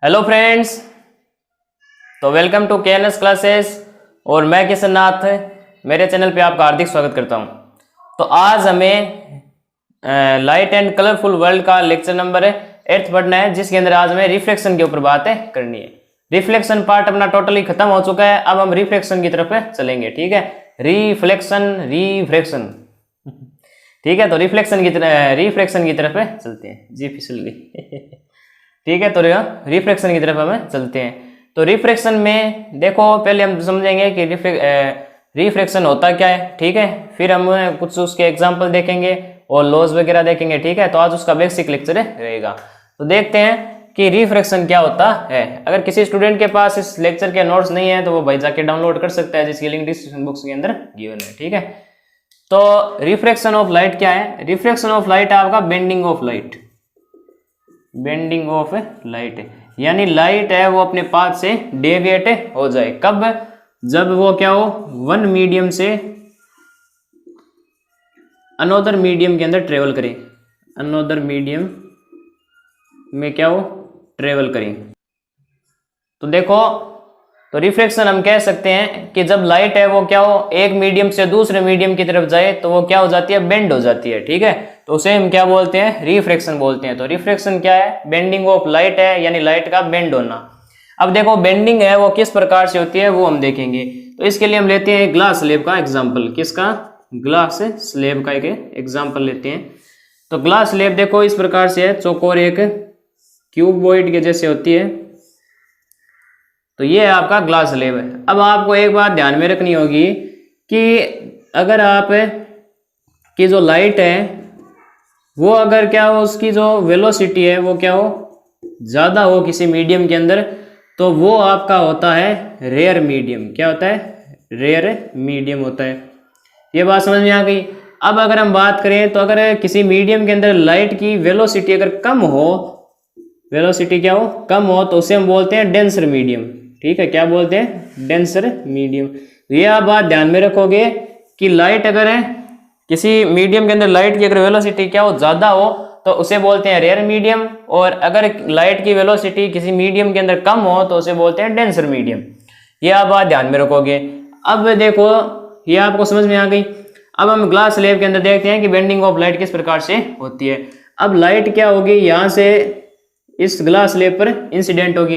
Hello friends, तो welcome to KNS classes और मैं किशन नाथ मेरे चैनल पे आपका हार्दिक स्वागत करता हूं। तो आज हमें लाइट एंड कलरफुल वर्ल्ड का लेक्चर नंबर 8 पढ़ना है, जिसके अंदर आज हमें रिफ्लेक्शन के ऊपर बातें करनी है। रिफ्लेक्शन पार्ट अपना टोटली खत्म हो चुका है, अब हम रिफ्लेक्शन की तरफ चलेंगे। ठीक है, रिफ्लेक्शन ठीक है, तो रिफ्लेक्शन की तरफ चलते हैं। जी फिसल गई ठीक है, तो रिफ्लेक्शन की तरफ हमें चलते हैं। तो रिफ्लेक्शन में देखो, पहले हम समझेंगे कि रिफ्लेक्शन होता क्या है। ठीक है, फिर हम कुछ उसके एग्जांपल देखेंगे और लॉज वगैरह देखेंगे। ठीक है, तो आज उसका बेसिक लेक्चर रहेगा। तो देखते हैं कि रिफ्लेक्शन क्या होता है। अगर किसी स्टूडेंट के पास इस लेक्चर के नोट्स नहीं है तो वो भाई जाके डाउनलोड कर सकता है, जिसकी लिंक डिस्क्रिप्शन बॉक्स के अंदर गिवन है। ठीक है, तो रिफ्लेक्शन ऑफ लाइट क्या है? रिफ्लेक्शन ऑफ लाइट है आपका bending of light. Bending of light यानी लाइट है वो अपने पाथ से डेविएट हो जाए। कब? जब वो क्या हो, वन मीडियम से अनोदर मीडियम के अंदर ट्रेवल करें। अनोदर मीडियम में क्या हो, ट्रेवल करें। तो देखो, तो रिफ्लेक्शन हम कह सकते हैं कि जब लाइट है वो क्या हो, एक मीडियम से दूसरे मीडियम की तरफ जाए तो वो क्या हो जाती है, बेंड हो जाती है। ठीक है, तो उसे हम क्या बोलते हैं, रिफ्लेक्शन बोलते हैं। तो रिफ्लेक्शन क्या है? बेंडिंग ऑफ लाइट है, यानी लाइट का बेंड होना। अब देखो, बेंडिंग है वो किस प्रकार से होती है वो हम देखेंगे। तो इसके लिए हम लेते हैं ग्लास स्लेब का एग्जाम्पल। किसका? ग्लास स्लेब का एक एग्जाम्पल लेते हैं। तो ग्लास स्लेब देखो इस प्रकार से है, चौकोर एक क्यूबॉइड के जैसे होती है। तो ये है आपका ग्लास स्लेब है। अब आपको एक बात ध्यान में रखनी होगी कि अगर आप की जो लाइट है वो अगर क्या हो, उसकी जो वेलोसिटी है वो क्या हो, ज़्यादा हो किसी मीडियम के अंदर, तो वो आपका होता है रेयर मीडियम। क्या होता है? रेयर मीडियम होता है। ये बात समझ में आ गई। अब अगर हम बात करें तो अगर किसी मीडियम के अंदर लाइट की वेलोसिटी अगर कम हो, वेलोसिटी क्या हो, कम हो, तो उसे हम बोलते हैं डेंसर मीडियम। ठीक है, क्या बोलते हैं? Denser medium. तो ये आप बात ध्यान में रखोगे कि लाइट अगर है किसी मीडियम के अंदर, लाइट की अगर वेलोसिटी क्या हो, ज्यादा हो, तो उसे बोलते हैं रेयर मीडियम। और अगर लाइट की वेलोसिटी किसी मीडियम के अंदर कम हो तो उसे बोलते हैं डेंसर मीडियम। ये आप बात ध्यान में रखोगे। अब देखो, ये आपको समझ में आ गई। अब हम ग्लास स्लेब के अंदर देखते हैं कि बेंडिंग ऑफ लाइट किस प्रकार से होती है। अब लाइट क्या होगी, यहां से इस ग्लास स्लेब पर इंसिडेंट होगी।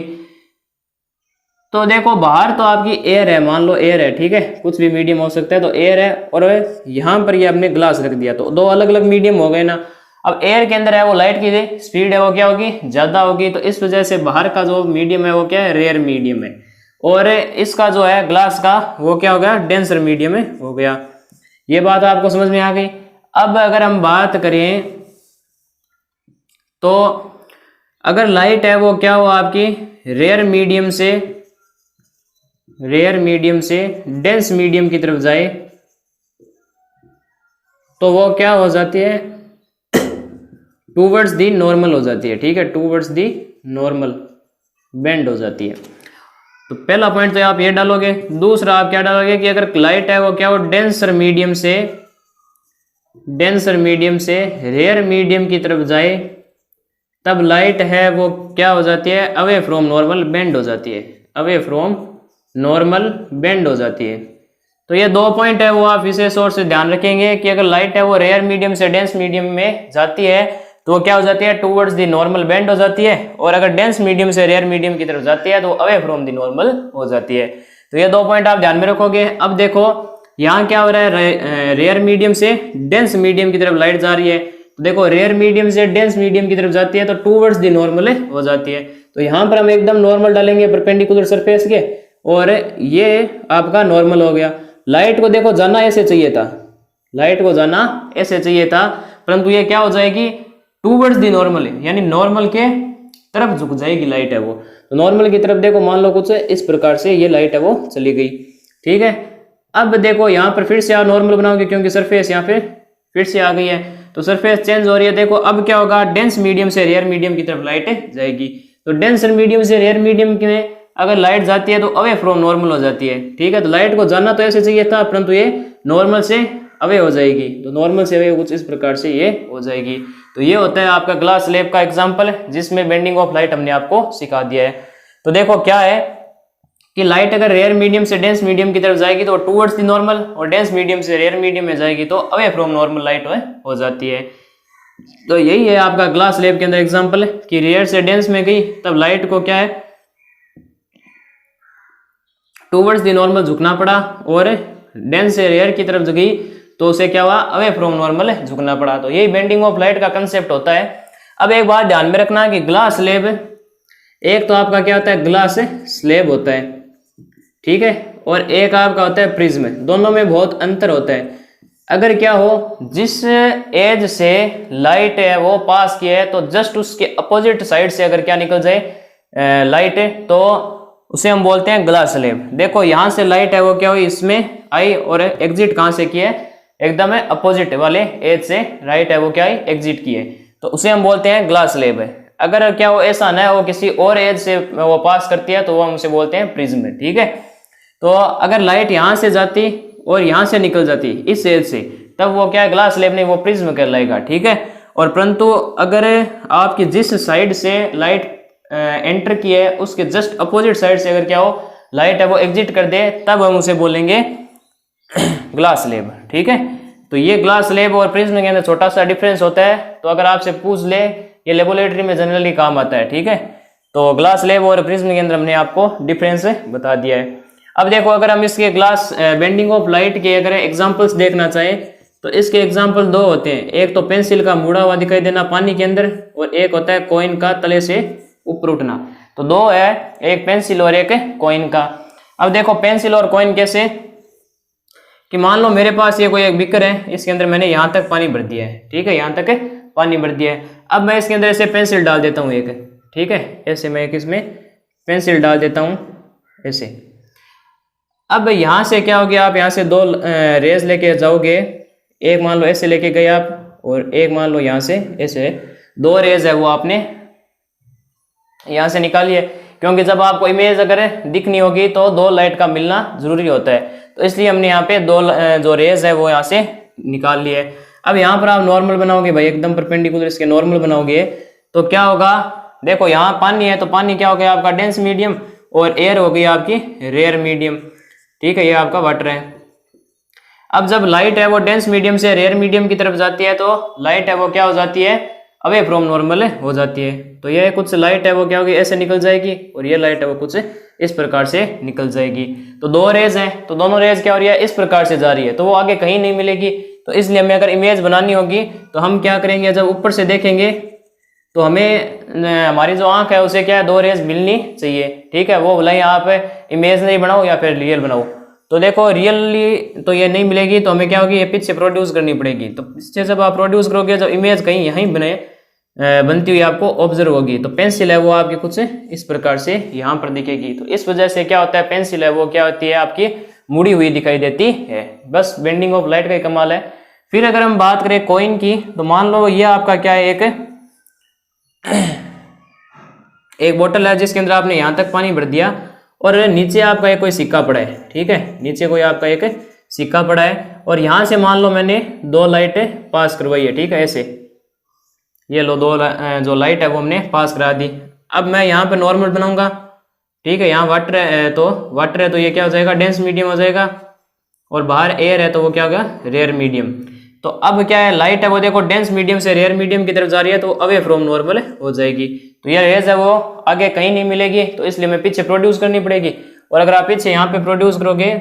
तो देखो, बाहर तो आपकी एयर है, मान लो एयर है। ठीक है, कुछ भी मीडियम हो सकता है, तो एयर है और यहाँ पर ये हमने ग्लास रख दिया, तो दो अलग अलग मीडियम हो गए ना। अब एयर के अंदर है वो लाइट की स्पीड है वो क्या होगी, ज्यादा होगी। तो इस वजह से बाहर का जो मीडियम है वो क्या है, रेयर मीडियम है। और इसका जो है ग्लास का वो क्या हो गया, डेंसर मीडियम हो गया। ये बात आपको समझ में आ गई। अब अगर हम बात करें तो अगर लाइट है वो क्या हो आपकी रेयर मीडियम से डेंस मीडियम की तरफ जाए, तो वो क्या हो जाती है, टूवर्ड्स दी नॉर्मल हो जाती है। ठीक है, टूवर्ड्स दी नॉर्मल बेंड हो जाती है। तो पहला पॉइंट तो आप ये डालोगे। दूसरा आप क्या डालोगे कि अगर लाइट है वो क्या हो, डेंसर मीडियम से रेयर मीडियम की तरफ जाए, तब लाइट है वो क्या हो जाती है, अवे फ्रॉम नॉर्मल बेंड हो जाती है। अवे फ्रॉम नॉर्मल बेंड हो जाती है। तो ये दो पॉइंट है वो आप विशेष तौर से ध्यान रखेंगे कि अगर लाइट है वो रेयर मीडियम से डेंस मीडियम में जाती है तो वो क्या हो जाती है, टूवर्ड्स दी नॉर्मल बेंड हो जाती है। और अगर डेंस मीडियम से रेयर मीडियम की तरफ जाती है तो अवे फ्रॉम दी नॉर्मल हो जाती है। तो ये दो पॉइंट आप ध्यान में रखोगे। अब देखो, यहाँ क्या हो रहा है, रेयर मीडियम से डेंस मीडियम की तरफ लाइट जा रही है। तो देखो, रेयर मीडियम से डेंस मीडियम की तरफ जाती है तो टूवर्ड्स दी नॉर्मल हो जाती है। तो यहाँ पर हम एकदम नॉर्मल डालेंगे परपेंडिकुलर सरफेस के, और ये आपका नॉर्मल हो गया। लाइट को देखो जाना ऐसे चाहिए था, परंतु ये क्या हो जाएगी, टूवर्ड्स दी नॉर्मल, यानी नॉर्मल के तरफ झुक जाएगी लाइट है वो। तो नॉर्मल की तरफ देखो, मान लो कुछ इस प्रकार से ये लाइट है वो चली गई। ठीक है, अब देखो यहाँ पर फिर से आप नॉर्मल बनाओगे क्योंकि सरफेस यहाँ पे फिर से आ गई है, तो सरफेस चेंज हो रही है। देखो अब क्या होगा, डेंस मीडियम से रेयर मीडियम की तरफ लाइट जाएगी। तो डेंसर मीडियम से रेयर मीडियम में अगर लाइट जाती है तो अवे फ्रॉम नॉर्मल हो जाती है। ठीक है, तो लाइट को जाना तो ऐसे चाहिए था, परंतु ये नॉर्मल से अवे हो जाएगी। तो नॉर्मल से अवे कुछ इस प्रकार से ये हो जाएगी। तो ये होता है आपका ग्लास स्लैब का एग्जांपल, जिसमें बेंडिंग ऑफ लाइट हमने आपको सिखा दिया है। तो देखो क्या है कि लाइट अगर रेयर मीडियम से डेंस मीडियम की तरफ जाएगी तो टूवर्ड्स द नॉर्मल, और डेंस मीडियम से रेयर मीडियम में जाएगी तो अवे फ्रॉम नॉर्मल लाइट हो जाती है। तो यही है आपका ग्लास स्लैब के अंदर एग्जांपल कि रेयर से डेंस में गई तब लाइट को क्या है टूवर्ड्स द नॉर्मल झुकना पड़ा, और डेंस से रेयर की तरफ गई तो उसे क्या हुआ अवे फ्रॉम नॉर्मल झुकना पड़ा। तो यही बेंडिंग ऑफ लाइट का कंसेप्ट होता है। अब एक बात ध्यान में रखना कि ग्लास स्लैब एक तो आपका क्या होता है ग्लास स्लैब होता है, ठीक है, और एक आपका होता है प्रिज्म, दोनों में बहुत अंतर होता है। अगर क्या हो जिस एज से लाइट है वो पास किया है तो जस्ट उसके अपोजिट साइड से अगर क्या निकल जाए लाइट तो उसे हम बोलते हैं ग्लास स्लैब। देखो यहां से लाइट है वो क्या हुई इसमें आई और एग्जिट कहां से किया है एकदम है अपोजिट वाले एज से राइट है वो क्या है एग्जिट किए, तो उसे हम बोलते हैं ग्लास स्लैब है। अगर क्या वो ऐसा ना वो किसी और एज से वो पास करती है तो वो हम उसे बोलते हैं प्रिज्म, ठीक है। तो अगर लाइट यहां से जाती और यहां से निकल जाती इस एज से तब वो क्या है ग्लास स्लैब नहीं वो प्रिज्म कहलाएगा, ठीक है। और परंतु अगर आपकी जिस साइड से लाइट एंटर की है उसके जस्ट अपोजिट साइड से अगर क्या हो लाइट है वो एग्जिट कर दे तब हम उसे बोलेंगे ग्लास स्लैब, ठीक है। तो ये ग्लास स्लैब और प्रिज्म के अंदर छोटा सा डिफरेंस होता है, तो अगर आपसे पूछ ले ये लेबोरेटरी में जनरली काम आता है, ठीक है। तो ग्लास स्लैब और प्रिज्म के अंदर हमने आपको डिफरेंस बता दिया है। अब देखो अगर हम इसके ग्लास बेंडिंग ऑफ लाइट के अगर एग्जांपल्स देखना चाहें तो इसके एग्जांपल दो होते हैं, एक तो पेंसिल का मुड़ा हुआ दिखाई देना पानी के अंदर और एक होता है कॉइन का तले से ऊपर उठना। तो दो है, एक पेंसिल और एक कॉइन का। अब देखो पेंसिल और कॉइन कैसे कि मान लो मेरे पास ये कोई एक बीकर है, इसके अंदर मैंने यहाँ तक पानी भर दिया है, ठीक है, यहाँ तक पानी भर दिया है। अब मैं इसके अंदर ऐसे पेंसिल डाल देता हूँ एक, ठीक है, ऐसे मैं एक इसमें पेंसिल डाल देता हूँ ऐसे। अब यहाँ से क्या हो गया आप यहाँ से दो रेज लेके जाओगे, एक मान लो ऐसे लेके गए आप और एक मान लो यहाँ से ऐसे, दो रेज है वो आपने यहाँ से निकालिए, क्योंकि जब आपको इमेज अगर दिखनी होगी तो दो लाइट का मिलना जरूरी होता है, तो इसलिए हमने यहाँ पे दो जो रेज है वो यहाँ से निकाल लिए। अब यहाँ पर आप नॉर्मल बनाओगे भाई एकदम परपेंडिकुलर इसके नॉर्मल बनाओगे तो क्या होगा, देखो यहाँ पानी है तो पानी क्या हो गया आपका डेंस मीडियम और एयर हो गई आपकी रेयर मीडियम, ठीक है, ये आपका वाटर है। अब जब लाइट है वो डेंस मीडियम से रेयर मीडियम की तरफ जाती है तो लाइट है वो क्या हो जाती है अवे फ्रॉम नॉर्मल हो जाती है। तो ये कुछ लाइट है वो क्या होगी ऐसे निकल जाएगी और ये लाइट है वो कुछ इस प्रकार से निकल जाएगी। तो दो रेज हैं तो दोनों रेज क्या हो रही है इस प्रकार से जा रही है, तो वो आगे कहीं नहीं मिलेगी। तो इसलिए हमें अगर इमेज बनानी होगी तो हम क्या करेंगे, जब ऊपर से देखेंगे तो हमें हमारी जो आंख है उसे क्या है दो रेज मिलनी चाहिए, ठीक है। वो बोला यहाँ पे इमेज नहीं बनाओ या फिर रियल बनाओ, तो देखो रियली तो ये नहीं मिलेगी, तो हमें क्या होगी ये पीछे प्रोड्यूस करनी पड़ेगी। तो पीछे जब आप प्रोड्यूस करोगे जब इमेज कहीं यहीं बनती हुई आपको ऑब्जर्व होगी, तो पेंसिल है वो आपकी कुछ इस प्रकार से यहाँ पर दिखेगी। तो इस वजह से क्या होता है पेंसिल है वो क्या होती है आपकी मुड़ी हुई दिखाई देती है। बस बेंडिंग ऑफ लाइट का ही कमाल है। फिर अगर हम बात करें कॉइन की, तो मान लो ये आपका क्या है एक बोतल है जिसके अंदर आपने यहाँ तक पानी भर दिया और नीचे आपका एक कोई सिक्का पड़ा है, ठीक है, नीचे कोई आपका एक सिक्का पड़ा है और यहाँ से मान लो मैंने दो लाइटें पास करवाई है, ठीक है, ऐसे ये लो दो जो लाइट है वो हमने पास करा दी। अब मैं यहाँ पे नॉर्मल बनाऊंगा, ठीक है, यहाँ वाटर है तो ये क्या हो जाएगा डेंस मीडियम हो जाएगा और बाहर एयर है तो वो क्या होगा रेयर मीडियम। तो अब क्या है लाइट है वो देखो डेंस मीडियम से रेयर मीडियम की तरफ जा रही है तो अवे फ्रॉम नॉर्मल हो जाएगी। तो ये रेज है वो आगे कहीं नहीं मिलेगी, तो इसलिए मैं पीछे प्रोड्यूस करनी पड़ेगी। और अगर आप पीछे यहाँ पे प्रोड्यूस करोगे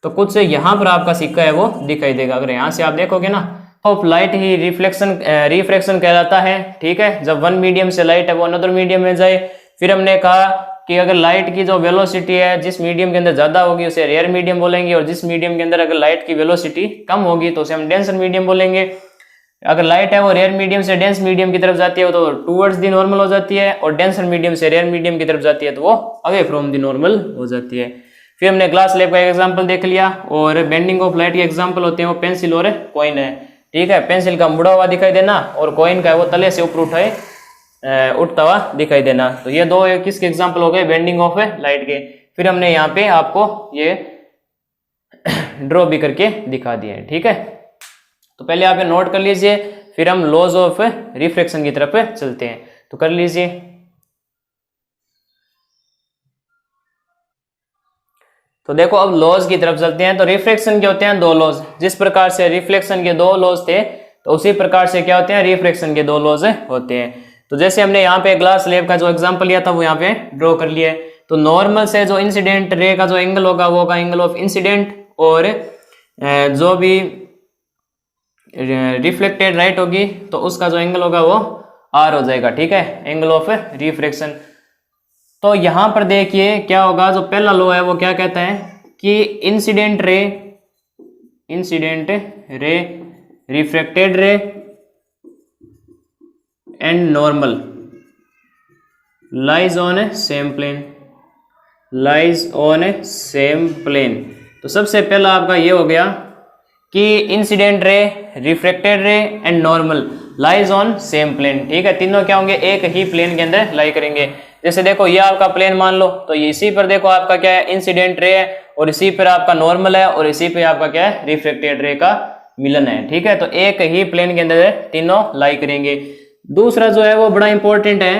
तो कुछ यहाँ पर आपका सिक्का है वो दिखाई देगा। अगर यहाँ से आप देखोगे ना ऑफ लाइट ही रिफ्रैक्शन कहलाता है, ठीक है। जब वन मीडियम से लाइट है वो अनदर मीडियम में जाए। फिर हमने कहा कि अगर लाइट की जो वेलोसिटी है जिस मीडियम के अंदर ज्यादा होगी उसे रेयर मीडियम बोलेंगे, और जिस मीडियम के अंदर अगर लाइट की वेलोसिटी कम होगी तो उसे हम डेंसर मीडियम बोलेंगे। अगर लाइट है वो रेयर मीडियम से डेंस मीडियम की तरफ जाती है तो टूवर्ड्स द नॉर्मल हो जाती है, और डेंसर मीडियम से रेयर मीडियम की तरफ जाती है तो वो अवे फ्रॉम द नॉर्मल हो जाती है। फिर हमने ग्लास स्लैब का एग्जाम्पल देख लिया, और बेंडिंग ऑफ लाइट के एग्जाम्पल होते हैं वो पेंसिल और कॉइन है, ठीक है। पेंसिल का मुड़ा हुआ दिखाई देना और कॉइन का वो तले से ऊपर उठता हुआ दिखाई देना। तो ये दो किसके एग्जाम्पल हो गए बेंडिंग ऑफ लाइट के। फिर हमने यहाँ पे आपको ये ड्रॉ भी करके दिखा दिए, ठीक है। तो पहले आप ये नोट कर लीजिए, फिर हम लॉज ऑफ रिफ्रैक्शन की तरफ चलते हैं। तो कर लीजिए। तो देखो अब लॉज की तरफ चलते हैं। तो रिफ्रैक्शन के होते हैं दो लॉज, जिस प्रकार से रिफ्लेक्शन के दो लॉज थे तो उसी प्रकार से क्या होते हैं रिफ्रैक्शन के दो लॉज होते हैं। तो जैसे हमने यहाँ पे ग्लास स्लैब का जो एग्जांपल लिया था वो यहाँ पे ड्रॉ कर लिया है। तो नॉर्मल से जो इंसिडेंट रे का जो एंगल होगा वो होगा एंगल ऑफ इंसिडेंट, और जो भी रिफ्लेक्टेड लाइट होगी तो उसका जो एंगल होगा वो आर हो जाएगा, ठीक है, एंगल ऑफ रिफ्रैक्शन। तो यहां पर देखिए क्या होगा, जो पहला लॉ है वो क्या कहता है कि incident ray refracted ray and normal lies on a same plane. तो सबसे पहला आपका ये हो गया कि incident ray, refracted ray and normal lies on same plane, ठीक है, तीनों क्या होंगे एक ही प्लेन के अंदर लाई करेंगे। जैसे देखो ये आपका प्लेन मान लो, तो ये इसी पर देखो आपका क्या है इंसिडेंट रे है, और इसी पर आपका नॉर्मल है, और इसी पे आपका क्या है रिफ्रैक्टेड रे का मिलन है, ठीक है। तो एक ही प्लेन के अंदर तीनों लाई करेंगे। दूसरा जो है वो बड़ा इंपॉर्टेंट है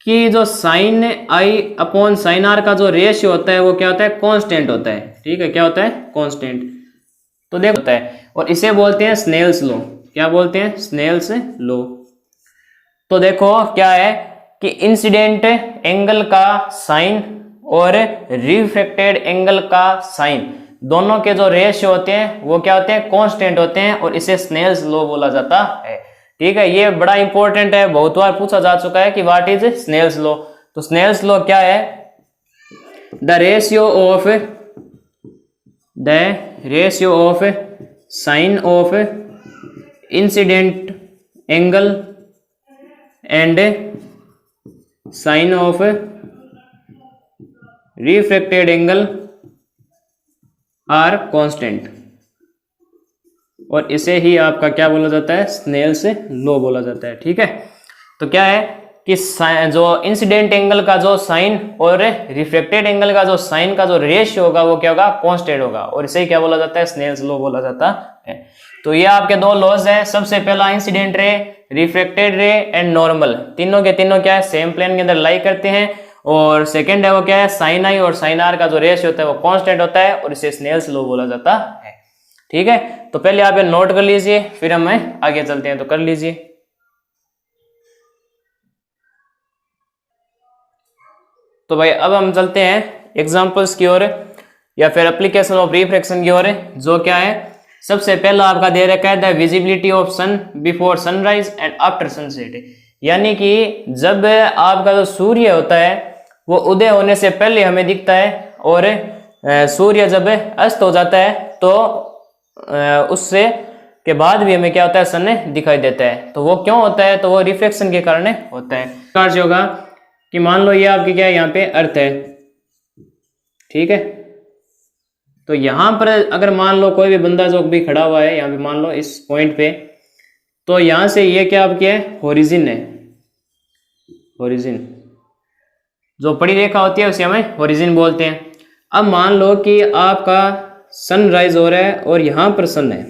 कि जो sine i upon sine r का जो रेशियो होता है वो क्या होता है कांस्टेंट होता है, ठीक है, क्या होता है कांस्टेंट। तो देखो होता है, और इसे बोलते हैं स्नेल्स लॉ। क्या बोलते हैं? Snell's law. तो देखो क्या है कि इंसिडेंट एंगल का साइन और रिफ्रैक्टेड एंगल का साइन दोनों के जो रेशियो होते हैं वो क्या होते हैं कांस्टेंट होते हैं, और इसे स्नेल्स लॉ बोला जाता है, ठीक है। ये बड़ा इंपॉर्टेंट है, बहुत बार पूछा जा चुका है कि व्हाट इज स्नेल्स लॉ। तो स्नेल्स लॉ क्या है? The ratio of sine of incident angle and sine of refracted angle are constant, और इसे ही आपका क्या बोला जाता है स्नेल्स लॉ बोला जाता है, ठीक है। तो क्या है कि जो इंसिडेंट एंगल का जो साइन और रिफ्रैक्टेड एंगल का जो साइन का जो रेशियो होगा वो क्या होगा कांस्टेंट होगा, और इसे क्या बोला जाता है स्नेल्स लॉ बोला जाता है। तो ये आपके दो लॉज है। सबसे पहला incident ray, refracted ray and normal, तीनों के तीनों क्या है सेम प्लेन के अंदर लाई करते हैं। और सेकंड है वो क्या है साइन आई और साइन आर का जो रेशियो होता है वो कांस्टेंट होता है, और इसे स्नेल्स लॉ बोला जाता है, ठीक है। तो पहले आप ये नोट कर लीजिए, फिर हम आगे चलते हैं। तो कर लीजिए। तो भाई अब हम चलते हैं एग्जांपल्स की ओर, या फिर एप्लीकेशन ऑफ रिफ्रैक्शन की ओर, जो क्या है सबसे पहला आपका दे रखा है the visibility of sun before sunrise and after sunset. यानी कि जब आपका जो सूर्य होता है वो उदय होने से पहले हमें दिखता है, और सूर्य जब अस्त हो जाता है तो उससे के बाद भी हमें क्या होता है सन दिखाई देता है। तो वो क्यों होता है? तो वो रिफ्लेक्शन के कारण होता है। कार्य होगा कि मान लो ये आपकी क्या है यहाँ पे अर्थ है, ठीक है। तो यहाँ पर अगर मान लो कोई भी बंदा जो भी खड़ा हुआ है यहाँ पे मान लो इस पॉइंट पे, तो यहाँ से ये क्या आपकी है होरिजिन है, होरिजिन जो बड़ी रेखा होती है उसे हमें होरिजिन बोलते हैं। अब मान लो कि आपका सनराइज हो रहा है और यहाँ पर सन है,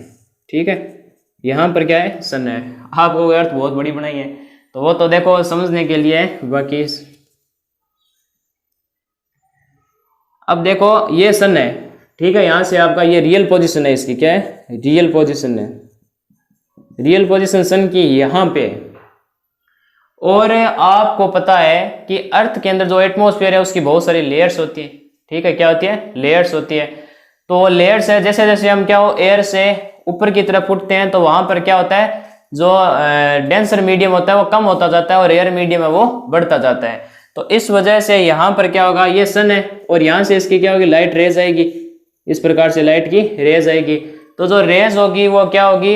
ठीक है, यहाँ पर क्या है सन है। आपको अर्थ बहुत बड़ी बनाई है, तो वो तो देखो समझने के लिए है, बाकी अब देखो ये सन है, ठीक है, यहाँ से आपका ये रियल पोजीशन है, इसकी क्या है रियल पोजीशन है, रियल पोजीशन सन की यहाँ पे। और आपको पता है कि अर्थ के अंदर जो एटमॉस्फेयर है उसकी बहुत सारी लेयर्स होती है, ठीक है, क्या होती है लेयर्स होती है। तो लेयर्स है, जैसे जैसे हम क्या हो एयर से ऊपर की तरफ उठते हैं तो वहां पर क्या होता है जो डेंसर मीडियम होता है वो कम होता जाता है, और एयर मीडियम है वो बढ़ता जाता है। तो इस वजह से यहाँ पर क्या होगा ये सन है, और यहाँ से इसकी क्या होगी लाइट रेज आएगी, इस प्रकार से लाइट की रेज आएगी। तो जो रेज होगी वो क्या होगी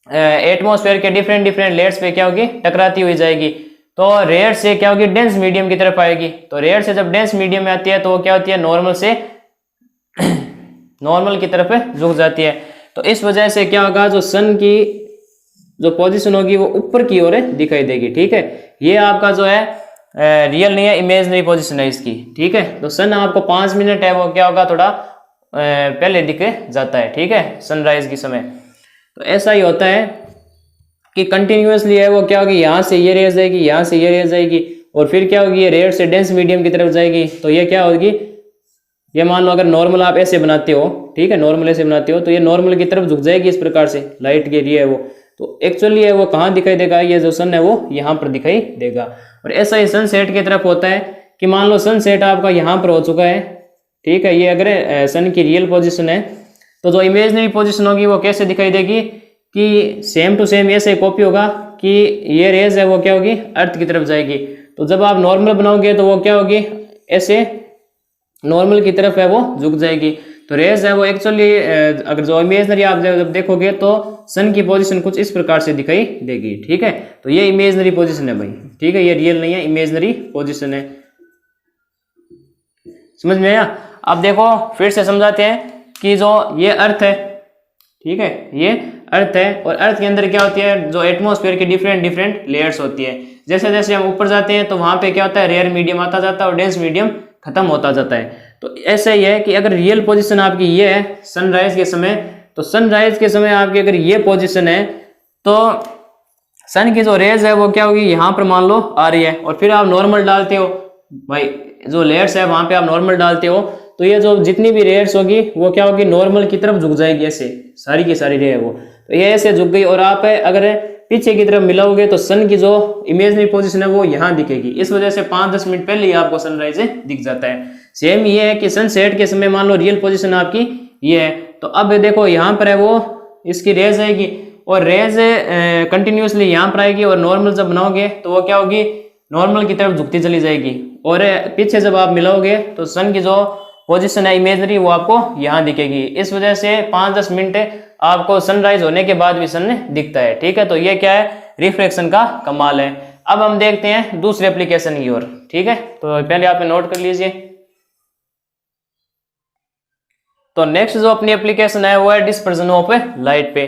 एटमॉस्फेयर के डिफरेंट डिफरेंट लेयर्स पे क्या होगी टकराती हुई जाएगी। तो रेयर से क्या होगी डेंस मीडियम की तरफ आएगी। तो रेयर से जब डेंस मीडियम में आती है तो वो क्या होती है नॉर्मल से नॉर्मल की तरफ झुक जाती है। तो इस वजह से क्या होगा जो सन की जो पोजीशन होगी वो ऊपर की ओर दिखाई देगी, ठीक है। ये आपका जो है रियल नहीं है, इमेजिनरी पोजीशन है इसकी, ठीक है। तो सन आपको 5 मिनट है वो क्या होगा थोड़ा पहले दिख जाता है, ठीक है, सनराइज के समय। तो ऐसा ही होता है कि कंटिन्यूअसली है वो क्या होगी, यहाँ से ये रेज जाएगी, यहाँ से ये रेज जाएगी, और फिर क्या होगी, ये रेड से डेंस मीडियम की तरफ जाएगी। तो ये क्या होगी, ये मान लो अगर नॉर्मल आप ऐसे बनाते हो, ठीक है, नॉर्मल ऐसे बनाते हो तो ये नॉर्मल की तरफ झुक जाएगी इस प्रकार से, लाइट के लिए है वो। तो एक्चुअली है वो कहाँ दिखाई देगा, ये जो सन है वो यहाँ पर दिखाई देगा। और ऐसा ही सनसेट की तरफ होता है कि मान लो सनसेट आपका यहाँ पर हो चुका है, ठीक है, ये अगर सन की रियल पोजीशन है तो जो इमेजनरी पोजीशन होगी वो कैसे दिखाई देगी कि सेम टू सेम ऐसे कॉपी होगा कि ये रेज है वो क्या होगी, अर्थ की तरफ जाएगी। तो जब आप नॉर्मल बनाओगे तो वो क्या होगी, ऐसे नॉर्मल की तरफ है वो झुक जाएगी। तो रेज है वो एक्चुअली अगर जो इमेजनरी आप जब देखोगे तो सन की पोजीशन कुछ इस प्रकार से दिखाई देगी, ठीक है। तो ये इमेजनरी पोजीशन है भाई, ठीक है, ये रियल नहीं है, इमेजनरी पोजीशन है। समझ में आया? अब देखो फिर से समझाते हैं कि जो ये अर्थ है, ठीक है, ये अर्थ है, और अर्थ के अंदर क्या होती है, जो एटमॉस्फेयर की डिफरेंट डिफरेंट लेयर्स होती है। जैसे जैसे हम ऊपर जाते हैं तो वहां पे क्या होता है, रेयर मीडियम आता जाता है और डेंस मीडियम खत्म होता जाता है। तो ऐसा ही है कि अगर रियल पोजीशन आपकी ये है सनराइज के समय, तो सनराइज के समय आपकी अगर ये पोजीशन है तो सन की जो रेज है वो क्या होगी, यहाँ पर मान लो आ रही है, और फिर आप नॉर्मल डालते हो भाई, जो लेयर्स है वहां पे आप नॉर्मल डालते हो, तो ये जो जितनी भी रेयर्स होगी वो क्या होगी, नॉर्मल की तरफ झुक जाएगी, ऐसे सारी की सारी रे है वो। तो ये ऐसे झुक गई, और आप अगर पीछे की तरफ मिलाओगे तो सन की जो इमेजनरी पोजीशन है वो यहाँ दिखेगी। इस वजह से 5-10 मिनट पहले ही आपको सनराइज दिख जाता है। सेम ये है कि सनसेट के समय मान लो रियल पोजीशन आपकी ये है, तो अब देखो यहाँ पर है वो इसकी रेज आएगी, और रेज कंटिन्यूसली यहाँ पर आएगी, और नॉर्मल जब बनाओगे तो वो क्या होगी, नॉर्मल की तरफ झुकती चली जाएगी, और पीछे जब आप मिलाओगे तो सन की जो पोजीशन है इमेजनरी वो आपको यहाँ दिखेगी। इस वजह से 5-10 मिनट आपको सनराइज होने के बाद भी सन दिखता है, ठीक है। तो ये क्या है, रिफ्लेक्शन का कमाल है। अब हम देखते हैं दूसरे एप्लीकेशन की ओर, ठीक है। तो पहले आप नोट कर लीजिए। तो नेक्स्ट जो अपनी एप्लीकेशन है वो है डिस्पर्जन ऑफ लाइट पे।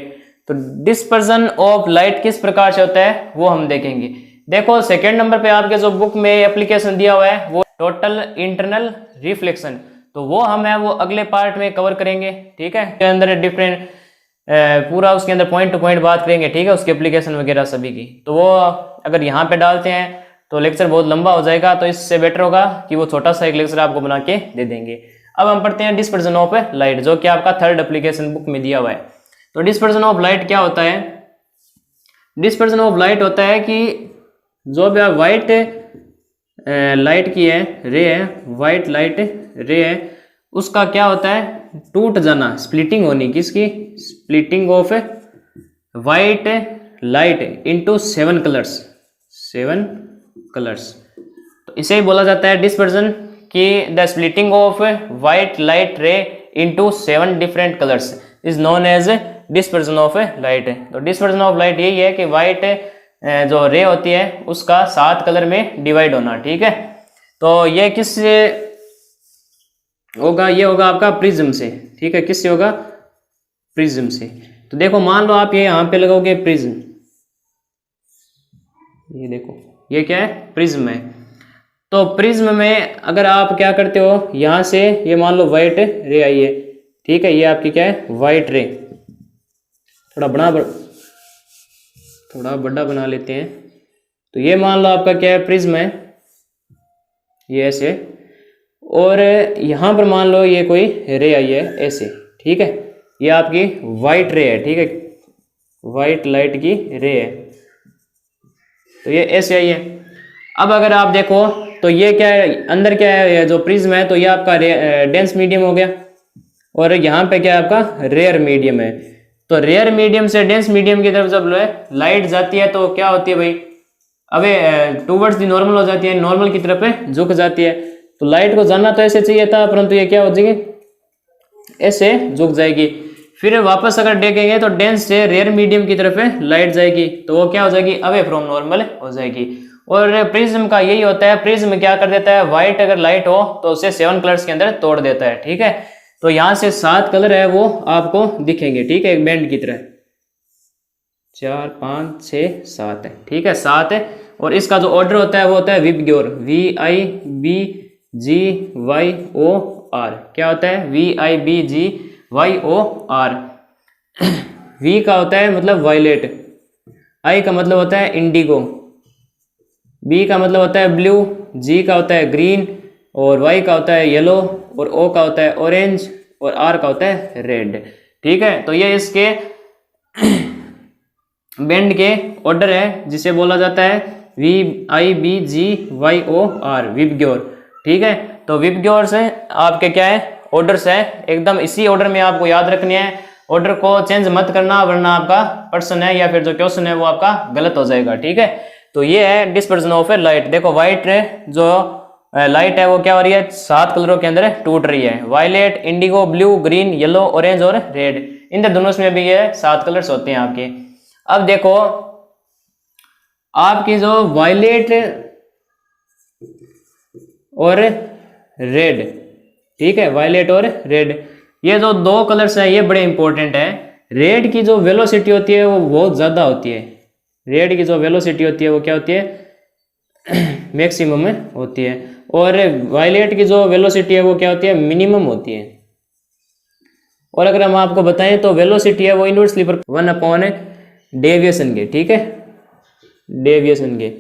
तो डिस्पर्जन ऑफ लाइट किस प्रकार से होता है वो हम देखेंगे। देखो सेकेंड नंबर पे आपके जो बुक में एप्लीकेशन दिया हुआ है वो टोटल इंटरनल रिफ्लेक्शन, तो वो हम है वो अगले पार्ट में कवर करेंगे, ठीक है। के अंदर डिफरेंट पूरा उसके अंदर पॉइंट टू पॉइंट बात करेंगे, ठीक है, उसके एप्लीकेशन वगैरह सभी की। तो वो अगर यहाँ पे डालते हैं तो लेक्चर बहुत लंबा हो जाएगा, तो इससे बेटर होगा कि वो छोटा सा एक लेक्चर आपको बना के दे देंगे। अब हम पढ़ते हैं डिस्पर्जन ऑफ लाइट, जो कि आपका थर्ड एप्लीकेशन बुक में दिया हुआ है। तो डिस्पर्जन ऑफ लाइट क्या होता है, डिस्पर्जन ऑफ लाइट होता है कि जो भी वाइट लाइट की है रे है, वाइट लाइट रे है, उसका क्या होता है, टूट जाना, स्प्लिटिंग होनी, किसकी, splitting of white light into 7 colours, 7 colours. तो इसे ही बोला जाता है डिस्पर्जन, कि the splitting of white light ray into 7 different colours is known as dispersion of light. तो डिस्पर्जन ऑफ लाइट यही है कि वाइट जो रे होती है उसका 7 कलर में डिवाइड होना, ठीक है। तो ये किससे होगा, ये होगा आपका प्रिज्म से, ठीक है, किससे होगा, प्रिज्म से। तो देखो मान लो आप ये यहाँ पे लगाओगे प्रिज्म, ये देखो ये क्या है, प्रिज्म है। तो प्रिज्म में अगर आप क्या करते हो, यहाँ से ये मान लो वाइट रे आई है, ठीक है, ये आपकी क्या है, वाइट रे। थोड़ा बड़ा बना लेते हैं। तो ये मान लो आपका क्या है, प्रिज्म है, ये ऐसे, और यहाँ पर मान लो ये कोई रे आई है ऐसे, ठीक है, ये आपकी वाइट रे है, ठीक है, वाइट लाइट की रे है, तो ये ऐसे आई है। अब अगर आप देखो तो ये क्या है, अंदर क्या है, ये जो प्रिज्म है तो ये आपका डेंस मीडियम हो गया, और यहाँ पे क्या है आपका रेयर मीडियम है। तो रेयर मीडियम से डेंस मीडियम की तरफ जब लाइट जाती है तो क्या होती है भाई, अबे टूवर्ड्स दी नॉर्मल हो जाती है, नॉर्मल की तरफ झुक जाती है। तो लाइट को जाना तो ऐसे चाहिए था, परंतु ये क्या हो जाएगी, ऐसे झुक जाएगी। फिर वापस अगर देखेंगे तो डेंस से रेयर मीडियम की तरफ लाइट जाएगी, तो वो क्या हो जाएगी, अवे फ्रॉम नॉर्मल हो जाएगी। और प्रिज्म का यही होता है, प्रिज्म क्या कर देता है, व्हाइट अगर लाइट हो तो उसे 7 कलर्स के अंदर तोड़ देता है, ठीक है। तो यहाँ से 7 कलर है वो आपको दिखेंगे, ठीक है, एक बैंड की तरह, 4 5 6 7 है, ठीक है, 7 है। और इसका जो ऑर्डर होता है वो होता है विबग्योर, VIBGYOR, क्या होता है, VIBGYOR। वी का होता है मतलब वायलेट, आई का मतलब होता है इंडिगो, बी का मतलब होता है ब्लू, जी का होता है ग्रीन, और वाई का होता है येलो, और ओ का होता है ऑरेंज, और आर का होता है रेड। ठीक है, तो ये इसके बैंड के ऑर्डर है जिसे बोला जाता है VIBGYOR, विबग्योर। ठीक है, तो विबग्योर से आपके क्या है ऑर्डर्स है, एकदम इसी ऑर्डर में आपको याद रखने हैं, ऑर्डर को चेंज मत करना वरना आपका पर्सन है या फिर जो क्वेश्चन है वो आपका गलत हो जाएगा। ठीक है, तो ये है डिस्पर्सन ऑफ ए लाइट। देखो वाइट जो लाइट है वो क्या हो रही है, 7 कलरों के अंदर टूट रही है, violet, indigo, blue, green, yellow, orange और रेड। इन दोनों में भी ये 7 कलर्स होते हैं आपके। अब देखो आपकी जो वायलेट और रेड, ठीक है, वायलेट और रेड, ये जो 2 कलर्स हैं ये बड़े इंपॉर्टेंट है। रेड की जो वेलोसिटी होती है वो बहुत ज्यादा होती है, रेड की जो वेलोसिटी होती है वो क्या होती है मैक्सिमम में होती है, और वायलेट की जो वेलोसिटी है वो क्या होती है मिनिमम होती है। और अगर हम आपको बताएं तो वेलोसिटी है वो इनवर्सली 1/, डेविएशन के। ठीक है, डेविएशन के,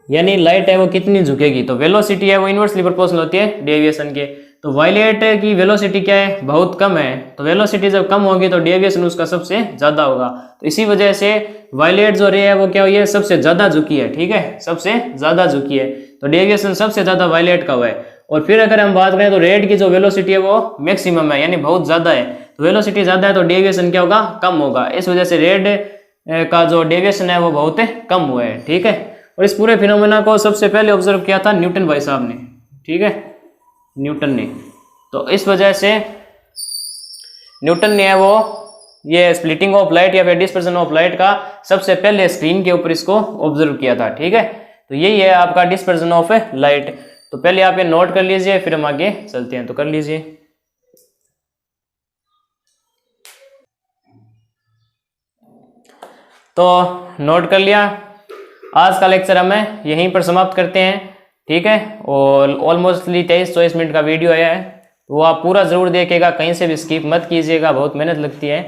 यानी लाइट है वो कितनी झुकेगी, तो वेलोसिटी है वो इनवर्सली प्रोपोर्शनल होती है डेविएशन के। तो वायलेट की वेलोसिटी क्या है, बहुत कम है, तो वेलोसिटी जब कम होगी तो डेविएशन उसका सबसे ज्यादा होगा। तो इसी वजह से वायलेट जो रे है वो क्या हुई है, सबसे ज्यादा झुकी है। ठीक है, सबसे ज्यादा झुकी है, तो डेविएशन सबसे ज्यादा वायलेट का हुआ है। और फिर अगर हम बात करें तो रेड की जो वेलोसिटी है वो मैक्सिमम है, यानी बहुत ज्यादा है, तो वेलोसिटी ज्यादा है तो डेविएशन क्या होगा, कम होगा। इस वजह से रेड का जो डेविएशन है वो बहुत कम हुआ है। ठीक है, और इस पूरे फिनोमेना को सबसे पहले ऑब्जर्व किया था न्यूटन भाई साहब ने। ठीक है, न्यूटन ने, तो इस वजह से न्यूटन ने वो ये स्प्लिटिंग ऑफ लाइट या फिर डिस्पर्सन ऑफ लाइट का सबसे पहले स्क्रीन के ऊपर इसको ऑब्जर्व किया था। ठीक है, तो यही है आपका डिस्पर्सन ऑफ लाइट। तो पहले आप ये नोट कर लीजिए, फिर हम आगे चलते हैं, तो कर लीजिए। तो नोट कर लिया, आज का लेक्चर हमें यहीं पर समाप्त करते हैं। ठीक है, और ऑलमोस्टली 23-24 मिनट का वीडियो आया है, वो आप पूरा जरूर देखिएगा, कहीं से भी स्किप मत कीजिएगा, बहुत मेहनत लगती है।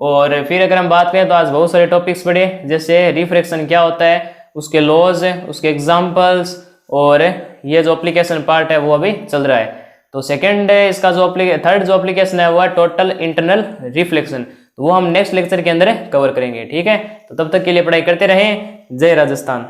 और फिर अगर हम बात करें तो आज बहुत सारे टॉपिक्स पढ़े, जैसे रिफ्रैक्शन क्या होता है, उसके लॉज, उसके एग्जाम्पल्स, और ये जो एप्लीकेशन पार्ट है वो अभी चल रहा है। तो सेकंड इसका जो थर्ड जो एप्लीकेशन है वो है टोटल इंटरनल रिफ्लेक्शन, तो वो हम नेक्स्ट लेक्चर के अंदर कवर करेंगे। ठीक है, तो तब तक के लिए पढ़ाई करते रहें। जय राजस्थान।